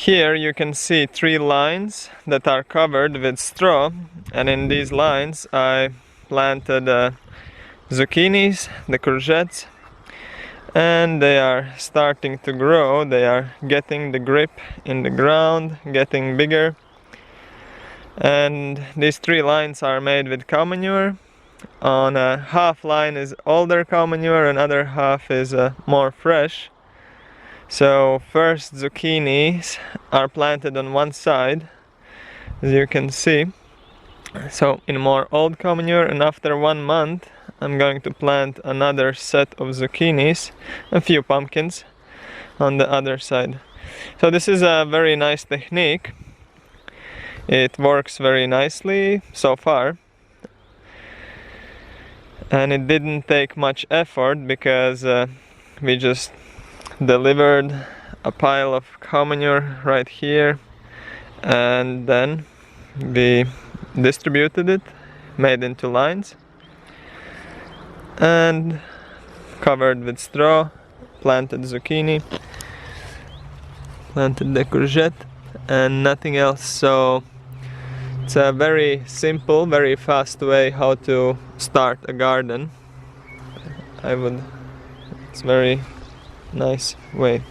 Here you can see 3 lines that are covered with straw, and in these lines I planted zucchinis, the courgettes, and they are starting to grow. They are getting the grip in the ground, getting bigger. And these 3 lines are made with cow manure. On a half line is older cow manure, another half is more fresh. So first zucchinis are planted on one side, as you can see, so in more old cow manure, and after 1 month I'm going to plant another set of zucchinis, a few pumpkins on the other side. So this is a very nice technique. It works very nicely so far, and it didn't take much effort because we just delivered a pile of cow manure right here, and then we distributed it, made into lines, and covered with straw, planted zucchini, planted the courgette, and nothing else. So it's a very simple, very fast way how to start a garden. It's very nice way.